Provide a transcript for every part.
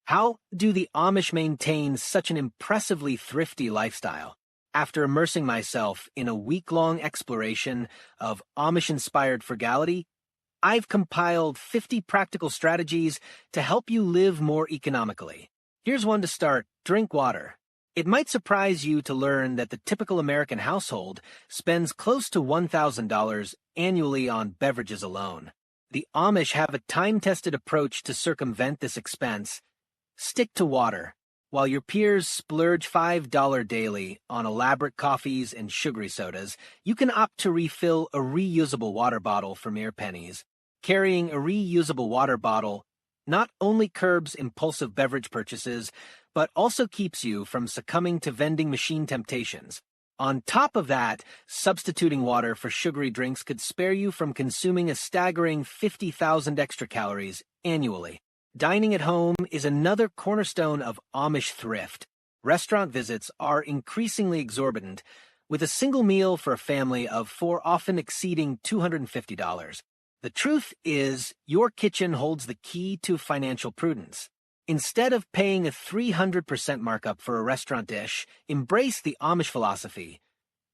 How do the Amish maintain such an impressively thrifty lifestyle? After immersing myself in a week-long exploration of Amish-inspired frugality, I've compiled 50 practical strategies to help you live more economically. Here's one to start: drink water. It might surprise you to learn that the typical American household spends close to $1,000 annually on beverages alone. The Amish have a time-tested approach to circumvent this expense. Stick to water. While your peers splurge $5 daily on elaborate coffees and sugary sodas, you can opt to refill a reusable water bottle for mere pennies. Carrying a reusable water bottle not only curbs impulsive beverage purchases, but also keeps you from succumbing to vending machine temptations. On top of that, substituting water for sugary drinks could spare you from consuming a staggering 50,000 extra calories annually. Dining at home is another cornerstone of Amish thrift. Restaurant visits are increasingly exorbitant, with a single meal for a family of four often exceeding $250. The truth is, your kitchen holds the key to financial prudence. Instead of paying a 300% markup for a restaurant dish, embrace the Amish philosophy.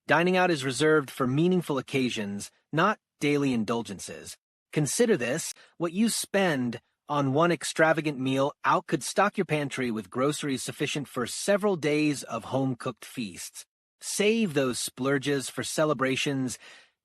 Dining out is reserved for meaningful occasions, not daily indulgences. Consider this: what you spend on one extravagant meal out could stock your pantry with groceries sufficient for several days of home-cooked feasts. Save those splurges for celebrations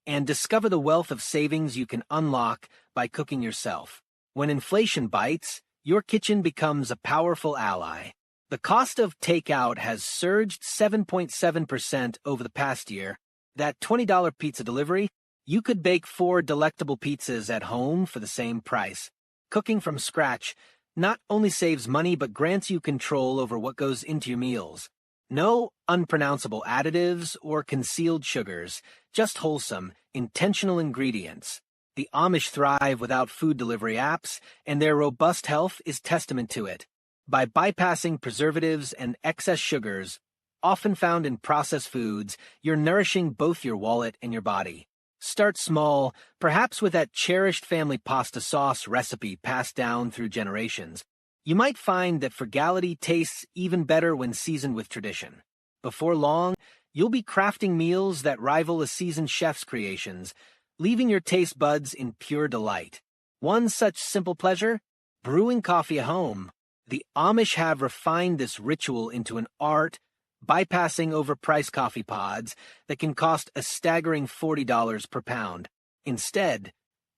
and discover the wealth of savings you can unlock by cooking yourself. When inflation bites, your kitchen becomes a powerful ally. The cost of takeout has surged 7.7% over the past year. That $20 pizza delivery, you could bake 4 delectable pizzas at home for the same price. Cooking from scratch not only saves money but grants you control over what goes into your meals. No unpronounceable additives or concealed sugars, just wholesome, intentional ingredients. The Amish thrive without food delivery apps, and their robust health is testament to it. By bypassing preservatives and excess sugars, often found in processed foods, you're nourishing both your wallet and your body. Start small, perhaps with that cherished family pasta sauce recipe passed down through generations. You might find that frugality tastes even better when seasoned with tradition. Before long, you'll be crafting meals that rival a seasoned chef's creations, leaving your taste buds in pure delight. One such simple pleasure: brewing coffee at home. The Amish have refined this ritual into an art, bypassing overpriced coffee pods that can cost a staggering $40 per pound. Instead,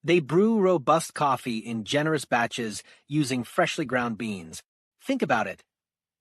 they brew robust coffee in generous batches using freshly ground beans. Think about it.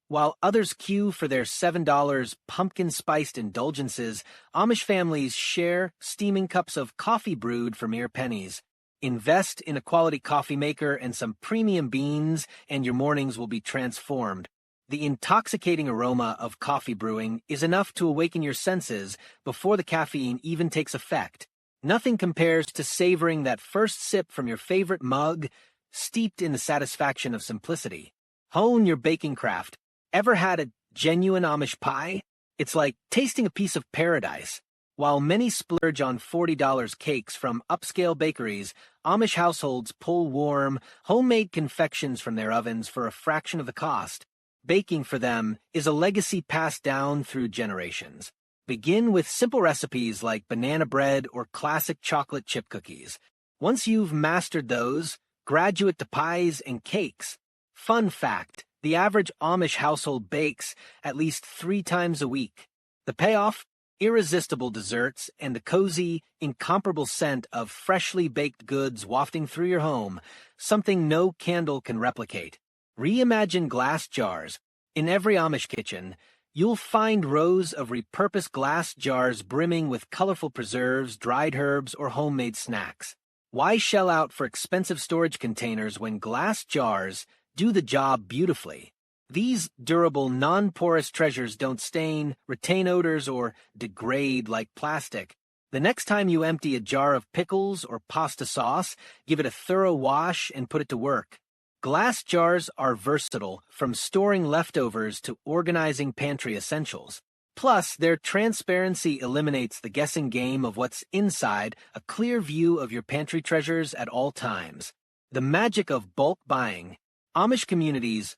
While others queue for their $7 pumpkin-spiced indulgences, Amish families share steaming cups of coffee brewed for mere pennies. Invest in a quality coffee maker and some premium beans, and your mornings will be transformed. The intoxicating aroma of coffee brewing is enough to awaken your senses before the caffeine even takes effect. Nothing compares to savoring that first sip from your favorite mug, steeped in the satisfaction of simplicity. Hone your baking craft. Ever had a genuine Amish pie? It's like tasting a piece of paradise. While many splurge on $40 cakes from upscale bakeries, Amish households pull warm, homemade confections from their ovens for a fraction of the cost. Baking for them is a legacy passed down through generations. Begin with simple recipes like banana bread or classic chocolate chip cookies. Once you've mastered those, graduate to pies and cakes. Fun fact: the average Amish household bakes at least 3 times a week. The payoff? Irresistible desserts and the cozy, incomparable scent of freshly baked goods wafting through your home, something no candle can replicate. Reimagine glass jars. In every Amish kitchen, you'll find rows of repurposed glass jars brimming with colorful preserves, dried herbs, or homemade snacks. Why shell out for expensive storage containers when glass jars do the job beautifully? These durable, non-porous treasures don't stain, retain odors, or degrade like plastic. The next time you empty a jar of pickles or pasta sauce, give it a thorough wash and put it to work. Glass jars are versatile, from storing leftovers to organizing pantry essentials. Plus, their transparency eliminates the guessing game of what's inside, a clear view of your pantry treasures at all times. The magic of bulk buying. Amish communities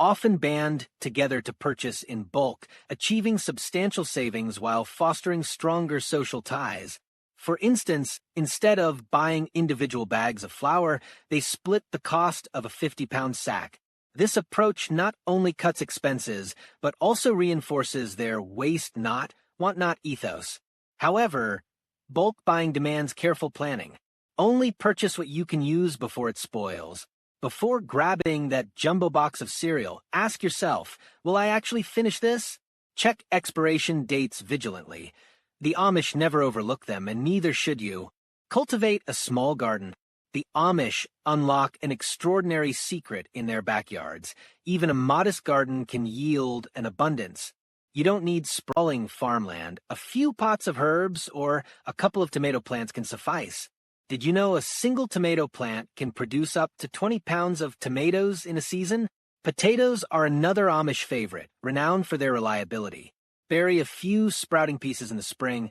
often band together to purchase in bulk, achieving substantial savings while fostering stronger social ties. For instance, instead of buying individual bags of flour, they split the cost of a 50-pound sack. This approach not only cuts expenses, but also reinforces their waste not, want not ethos. However, bulk buying demands careful planning. Only purchase what you can use before it spoils. Before grabbing that jumbo box of cereal, ask yourself, will I actually finish this? Check expiration dates vigilantly. The Amish never overlook them, and neither should you. Cultivate a small garden. The Amish unlock an extraordinary secret in their backyards. Even a modest garden can yield an abundance. You don't need sprawling farmland. A few pots of herbs or a couple of tomato plants can suffice. Did you know a single tomato plant can produce up to 20 pounds of tomatoes in a season? Potatoes are another Amish favorite, renowned for their reliability. Bury a few sprouting pieces in the spring,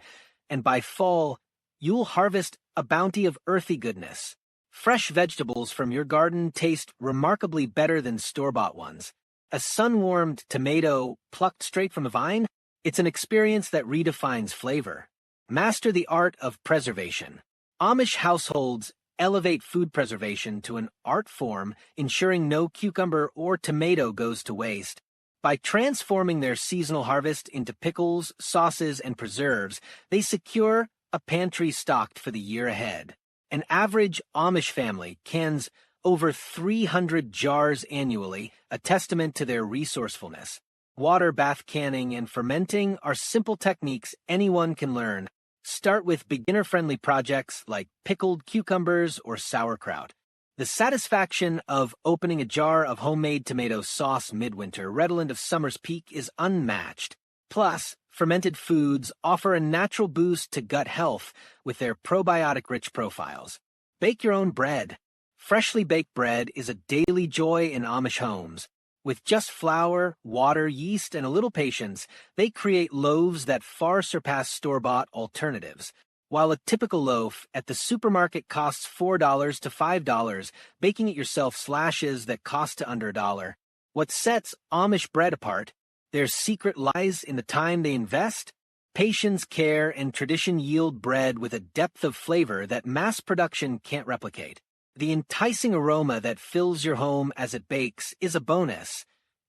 and by fall, you'll harvest a bounty of earthy goodness. Fresh vegetables from your garden taste remarkably better than store-bought ones. A sun-warmed tomato plucked straight from a vine? It's an experience that redefines flavor. Master the art of preservation. Amish households elevate food preservation to an art form, ensuring no cucumber or tomato goes to waste. By transforming their seasonal harvest into pickles, sauces, and preserves, they secure a pantry stocked for the year ahead. An average Amish family cans over 300 jars annually, a testament to their resourcefulness. Water bath canning and fermenting are simple techniques anyone can learn. Start with beginner-friendly projects like pickled cucumbers or sauerkraut. The satisfaction of opening a jar of homemade tomato sauce midwinter, redolent of summer's peak, is unmatched. Plus, fermented foods offer a natural boost to gut health with their probiotic-rich profiles. Bake your own bread. Freshly baked bread is a daily joy in Amish homes. With just flour, water, yeast, and a little patience, they create loaves that far surpass store-bought alternatives. While a typical loaf at the supermarket costs $4 to $5, baking it yourself slashes that cost to under $1. What sets Amish bread apart? Their secret lies in the time they invest. Patience, care, and tradition yield bread with a depth of flavor that mass production can't replicate. The enticing aroma that fills your home as it bakes is a bonus,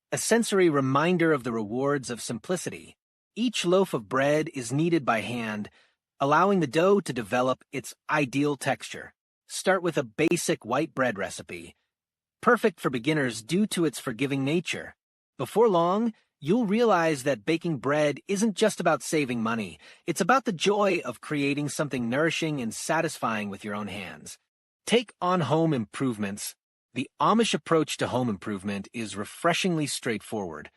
a sensory reminder of the rewards of simplicity. Each loaf of bread is kneaded by hand, allowing the dough to develop its ideal texture. Start with a basic white bread recipe, perfect for beginners due to its forgiving nature. Before long, you'll realize that baking bread isn't just about saving money. It's about the joy of creating something nourishing and satisfying with your own hands. Take on home improvements. The Amish approach to home improvement is refreshingly straightforward.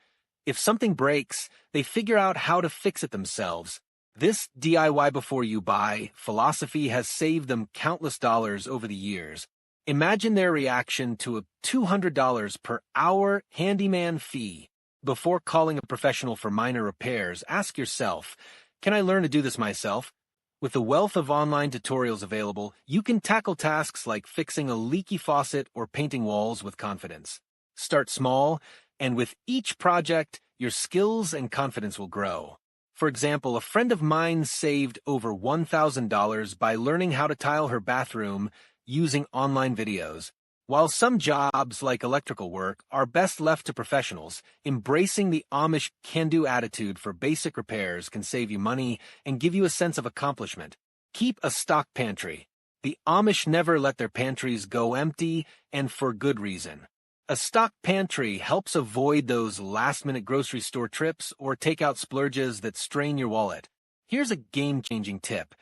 If something breaks, they figure out how to fix it themselves. This DIY before you buy philosophy has saved them countless dollars over the years. Imagine their reaction to a $200 per hour handyman fee. Before calling a professional for minor repairs, ask yourself, can I learn to do this myself? With the wealth of online tutorials available, you can tackle tasks like fixing a leaky faucet or painting walls with confidence. Start small, and with each project, your skills and confidence will grow. For example, a friend of mine saved over $1,000 by learning how to tile her bathroom using online videos. While some jobs, like electrical work, are best left to professionals, embracing the Amish can-do attitude for basic repairs can save you money and give you a sense of accomplishment. Keep a stock pantry. The Amish never let their pantries go empty, and for good reason. A stock pantry helps avoid those last-minute grocery store trips or takeout splurges that strain your wallet. Here's a game-changing tip.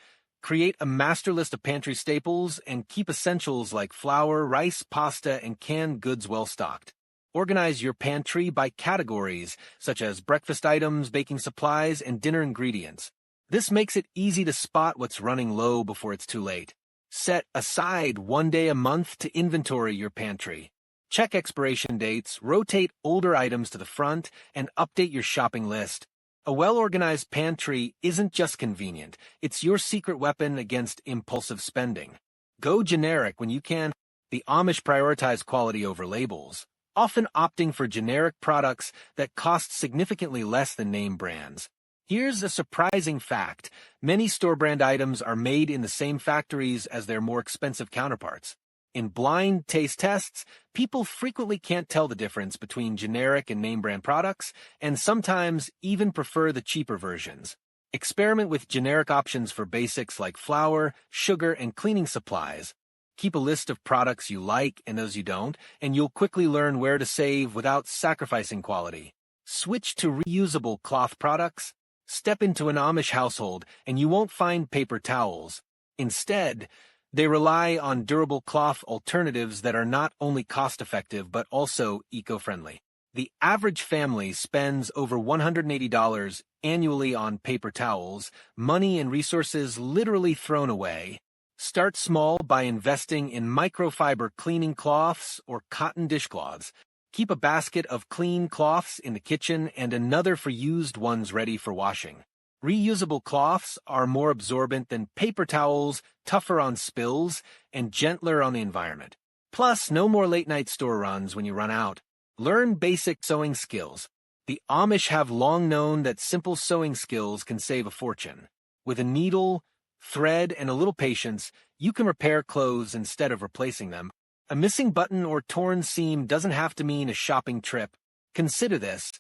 Create a master list of pantry staples and keep essentials like flour, rice, pasta, and canned goods well stocked. Organize your pantry by categories, such as breakfast items, baking supplies, and dinner ingredients. This makes it easy to spot what's running low before it's too late. Set aside one day a month to inventory your pantry. Check expiration dates, rotate older items to the front, and update your shopping list. A well-organized pantry isn't just convenient, it's your secret weapon against impulsive spending. Go generic when you can. The Amish prioritize quality over labels. often opting for generic products that cost significantly less than name brands. Here's a surprising fact. Many store-brand items are made in the same factories as their more expensive counterparts. In blind taste tests, people frequently can't tell the difference between generic and name-brand products, and sometimes even prefer the cheaper versions. Experiment with generic options for basics like flour, sugar, and cleaning supplies. Keep a list of products you like and those you don't, and you'll quickly learn where to save without sacrificing quality. Switch to reusable cloth products. Step into an Amish household, and you won't find paper towels. Instead, they rely on durable cloth alternatives that are not only cost-effective but also eco-friendly. The average family spends over $180 annually on paper towels, money and resources literally thrown away. Start small by investing in microfiber cleaning cloths or cotton dishcloths. Keep a basket of clean cloths in the kitchen and another for used ones ready for washing. Reusable cloths are more absorbent than paper towels, tougher on spills, and gentler on the environment. Plus, no more late-night store runs when you run out. Learn basic sewing skills. The Amish have long known that simple sewing skills can save a fortune. With a needle, thread, and a little patience, you can repair clothes instead of replacing them. A missing button or torn seam doesn't have to mean a shopping trip. Consider this.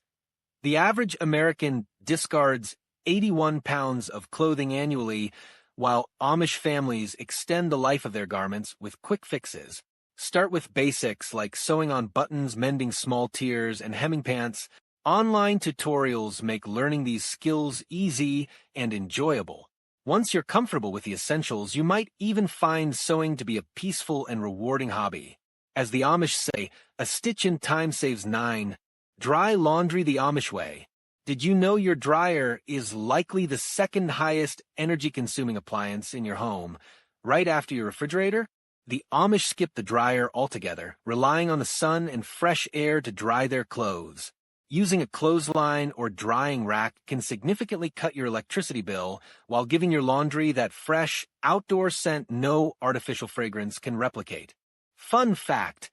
The average American discards 81 pounds of clothing annually, while Amish families extend the life of their garments with quick fixes. Start with basics like sewing on buttons, mending small tiers, and hemming pants. Online tutorials make learning these skills easy and enjoyable. Once you're comfortable with the essentials, you might even find sewing to be a peaceful and rewarding hobby. As the Amish say, a stitch in time saves 9. Dry laundry the Amish way. Did you know your dryer is likely the second highest energy-consuming appliance in your home, right after your refrigerator? The Amish skip the dryer altogether, relying on the sun and fresh air to dry their clothes. Using a clothesline or drying rack can significantly cut your electricity bill while giving your laundry that fresh, outdoor scent no artificial fragrance can replicate. Fun fact: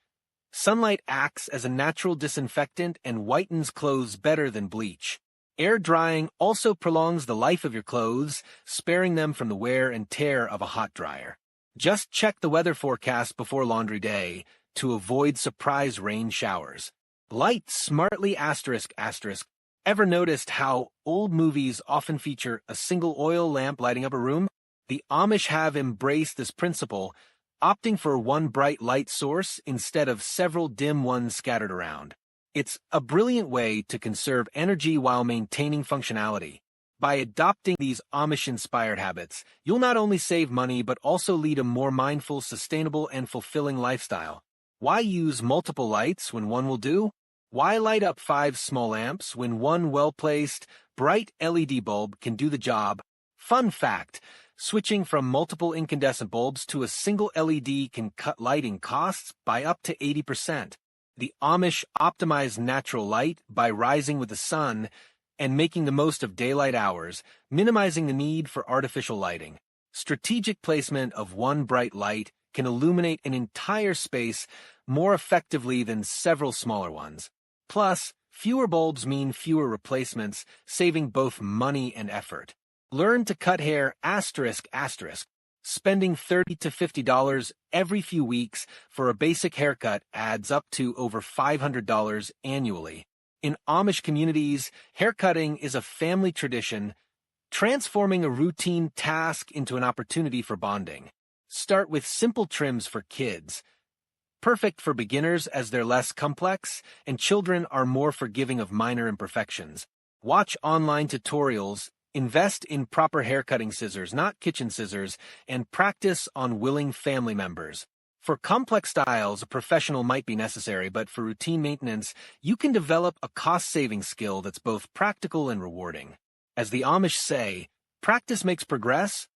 sunlight acts as a natural disinfectant and whitens clothes better than bleach. Air drying also prolongs the life of your clothes, sparing them from the wear and tear of a hot dryer. Just check the weather forecast before laundry day to avoid surprise rain showers. Light smartly ***. Ever noticed how old movies often feature a single oil lamp lighting up a room? The Amish have embraced this principle, opting for one bright light source instead of several dim ones scattered around. It's a brilliant way to conserve energy while maintaining functionality. By adopting these Amish-inspired habits, you'll not only save money but also lead a more mindful, sustainable, and fulfilling lifestyle. Why use multiple lights when one will do? Why light up 5 small lamps when one well-placed, bright LED bulb can do the job? Fun fact: switching from multiple incandescent bulbs to a single LED can cut lighting costs by up to 80%. The Amish optimize natural light by rising with the sun and making the most of daylight hours, minimizing the need for artificial lighting. Strategic placement of one bright light can illuminate an entire space more effectively than several smaller ones. Plus, fewer bulbs mean fewer replacements, saving both money and effort. Learn to cut hair ***. Spending $30 to $50 every few weeks for a basic haircut adds up to over $500 annually. In Amish communities, haircutting is a family tradition, transforming a routine task into an opportunity for bonding. Start with simple trims for kids. Perfect for beginners as they're less complex, and children are more forgiving of minor imperfections. Watch online tutorials, invest in proper haircutting scissors, not kitchen scissors, and practice on willing family members. For complex styles, a professional might be necessary, but for routine maintenance, you can develop a cost-saving skill that's both practical and rewarding. As the Amish say, practice makes progress.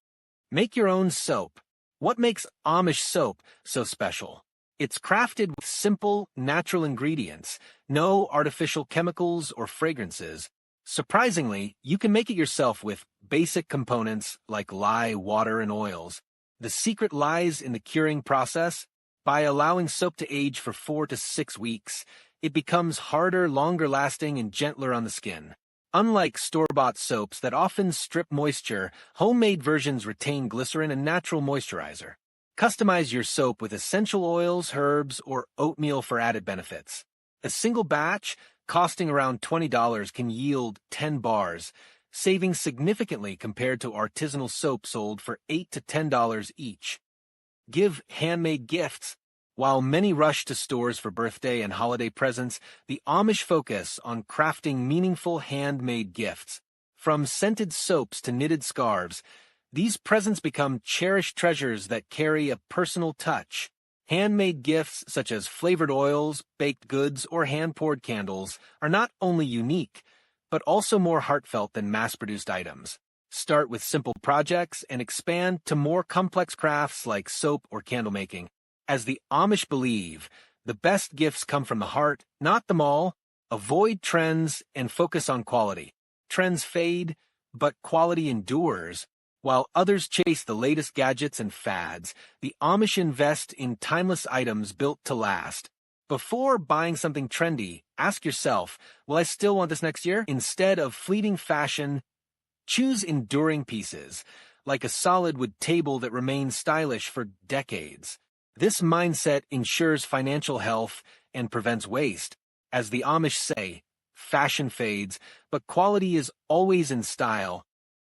Make your own soap. What makes Amish soap so special? It's crafted with simple, natural ingredients, no artificial chemicals or fragrances. Surprisingly, you can make it yourself with basic components like lye, water, and oils. The secret lies in the curing process. By allowing soap to age for 4 to 6 weeks, it becomes harder, longer lasting, and gentler on the skin. Unlike store-bought soaps that often strip moisture, homemade versions retain glycerin and natural moisturizer. Customize your soap with essential oils, herbs, or oatmeal for added benefits. A single batch, costing around $20, can yield 10 bars, saving significantly compared to artisanal soap sold for $8 to $10 each. Give handmade gifts. While many rush to stores for birthday and holiday presents, the Amish focus on crafting meaningful handmade gifts. From scented soaps to knitted scarves, these presents become cherished treasures that carry a personal touch. Handmade gifts such as flavored oils, baked goods, or hand-poured candles are not only unique, but also more heartfelt than mass-produced items. Start with simple projects and expand to more complex crafts like soap or candle making. As the Amish believe, the best gifts come from the heart, not the mall. Avoid trends and focus on quality. Trends fade, but quality endures. While others chase the latest gadgets and fads, the Amish invest in timeless items built to last. Before buying something trendy, ask yourself, will I still want this next year? Instead of fleeting fashion, choose enduring pieces, like a solid wood table that remains stylish for decades. This mindset ensures financial health and prevents waste. As the Amish say, fashion fades, but quality is always in style.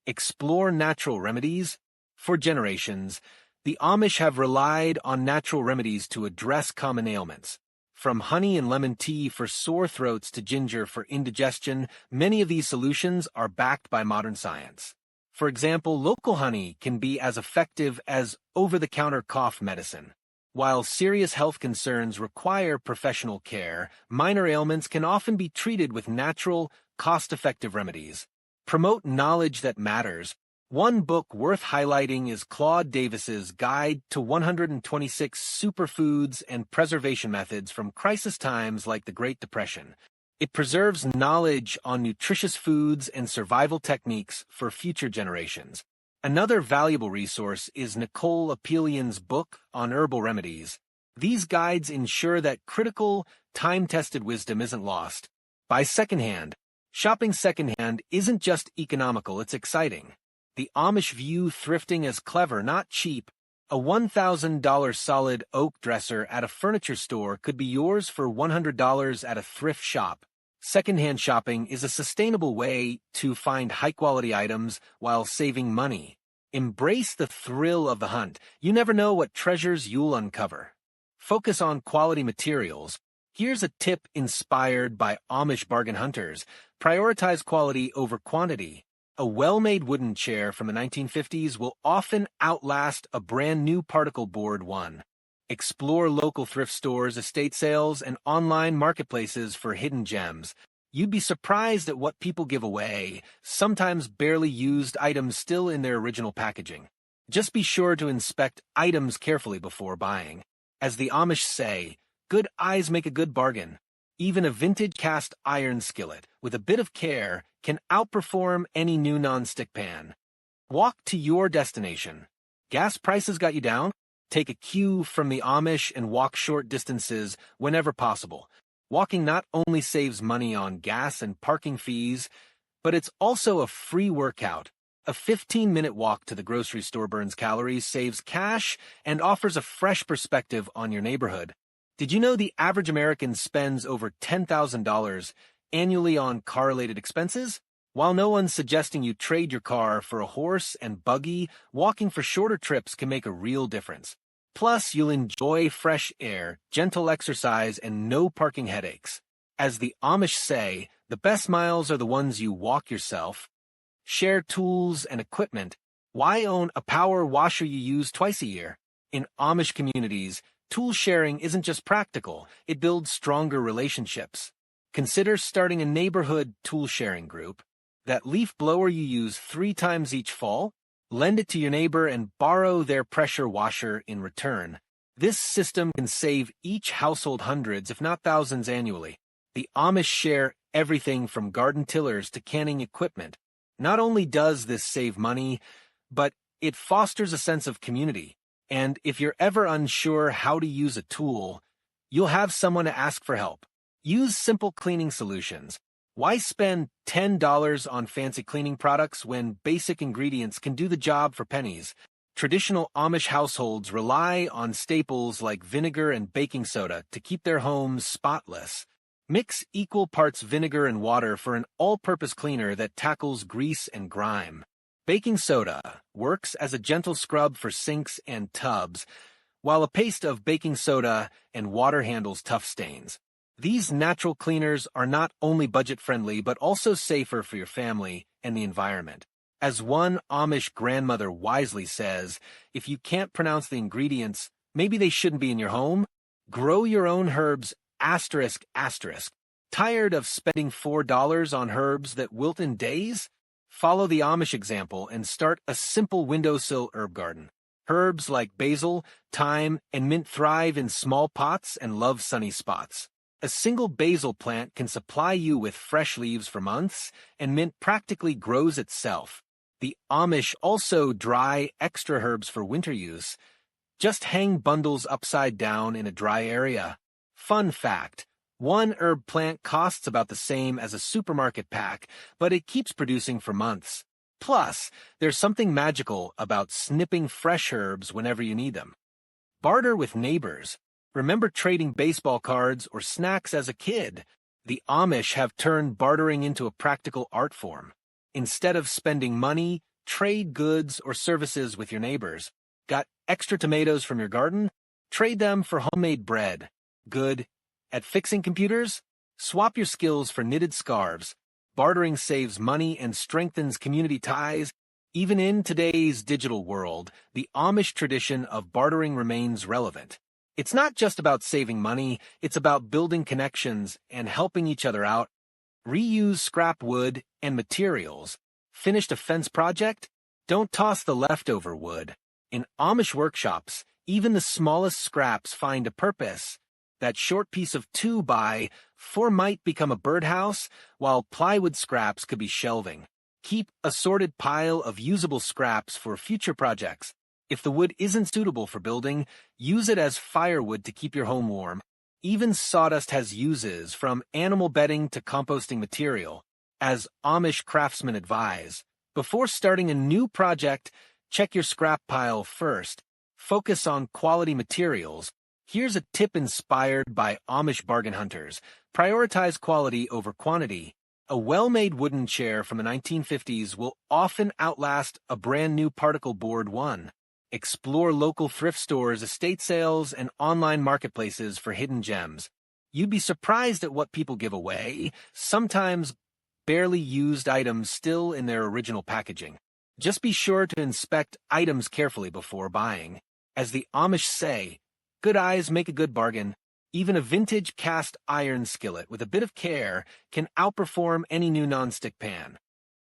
Explore natural remedies. For generations, the Amish have relied on natural remedies to address common ailments. From honey and lemon tea for sore throats to ginger for indigestion, many of these solutions are backed by modern science. For example, local honey can be as effective as over-the-counter cough medicine. While serious health concerns require professional care, minor ailments can often be treated with natural, cost-effective remedies. Promote knowledge that matters. One book worth highlighting is Claude Davis's Guide to 126 Superfoods and Preservation Methods from Crisis Times like the Great Depression. It preserves knowledge on nutritious foods and survival techniques for future generations. Another valuable resource is Nicole Apelian's book on herbal remedies. These guides ensure that critical, time-tested wisdom isn't lost. Buy secondhand. Shopping secondhand isn't just economical, it's exciting. The Amish view thrifting as clever, not cheap. A $1,000 solid oak dresser at a furniture store could be yours for $100 at a thrift shop. Secondhand shopping is a sustainable way to find high-quality items while saving money. Embrace the thrill of the hunt. You never know what treasures you'll uncover. Focus on quality materials. Here's a tip inspired by Amish bargain hunters. Prioritize quality over quantity. A well-made wooden chair from the 1950s will often outlast a brand-new particle board one. Explore local thrift stores, estate sales, and online marketplaces for hidden gems. You'd be surprised at what people give away, sometimes barely used items still in their original packaging. Just be sure to inspect items carefully before buying. As the Amish say, good eyes make a good bargain. Even a vintage cast iron skillet, with a bit of care, can outperform any new non-stick pan. Walk to your destination. Gas prices got you down? Take a cue from the Amish and walk short distances whenever possible. Walking not only saves money on gas and parking fees, but it's also a free workout. A 15-minute walk to the grocery store burns calories, saves cash, and offers a fresh perspective on your neighborhood. Did you know the average American spends over $10,000 annually on car-related expenses? While no one's suggesting you trade your car for a horse and buggy, walking for shorter trips can make a real difference. Plus, you'll enjoy fresh air, gentle exercise, and no parking headaches. As the Amish say, the best miles are the ones you walk yourself. Share tools and equipment. Why own a power washer you use twice a year? In Amish communities, tool sharing isn't just practical, it builds stronger relationships. Consider starting a neighborhood tool sharing group. That leaf blower you use 3 times each fall? Lend it to your neighbor and borrow their pressure washer in return. This system can save each household hundreds, if not thousands, annually. The Amish share everything from garden tillers to canning equipment. Not only does this save money, but it fosters a sense of community. And if you're ever unsure how to use a tool, you'll have someone to ask for help. Use simple cleaning solutions. Why spend $10 on fancy cleaning products when basic ingredients can do the job for pennies? Traditional Amish households rely on staples like vinegar and baking soda to keep their homes spotless. Mix equal parts vinegar and water for an all-purpose cleaner that tackles grease and grime. Baking soda works as a gentle scrub for sinks and tubs, while a paste of baking soda and water handles tough stains. These natural cleaners are not only budget-friendly but also safer for your family and the environment. As one Amish grandmother wisely says, if you can't pronounce the ingredients, maybe they shouldn't be in your home. Grow your own herbs, asterisk, asterisk. Tired of spending $4 on herbs that wilt in days? Follow the Amish example and start a simple windowsill herb garden. Herbs like basil, thyme, and mint thrive in small pots and love sunny spots. A single basil plant can supply you with fresh leaves for months, and mint practically grows itself. The Amish also dry extra herbs for winter use. Just hang bundles upside down in a dry area. Fun fact, one herb plant costs about the same as a supermarket pack, but it keeps producing for months. Plus, there's something magical about snipping fresh herbs whenever you need them. Barter with neighbors. Remember trading baseball cards or snacks as a kid? The Amish have turned bartering into a practical art form. Instead of spending money, trade goods or services with your neighbors. Got extra tomatoes from your garden? Trade them for homemade bread. Good at fixing computers? Swap your skills for knitted scarves. Bartering saves money and strengthens community ties. Even in today's digital world, the Amish tradition of bartering remains relevant. It's not just about saving money, it's about building connections and helping each other out. Reuse scrap wood and materials. Finished a fence project? Don't toss the leftover wood. In Amish workshops, even the smallest scraps find a purpose. That short piece of 2x4 might become a birdhouse, while plywood scraps could be shelving. Keep a sorted pile of usable scraps for future projects. If the wood isn't suitable for building, use it as firewood to keep your home warm. Even sawdust has uses, from animal bedding to composting material. As Amish craftsmen advise, before starting a new project, check your scrap pile first. Focus on quality materials. Here's a tip inspired by Amish bargain hunters. Prioritize quality over quantity. A well-made wooden chair from the 1950s will often outlast a brand new particle board one. Explore local thrift stores, estate sales, and online marketplaces for hidden gems. You'd be surprised at what people give away, sometimes barely used items still in their original packaging. Just be sure to inspect items carefully before buying. As the Amish say, good eyes make a good bargain. Even a vintage cast iron skillet with a bit of care can outperform any new nonstick pan.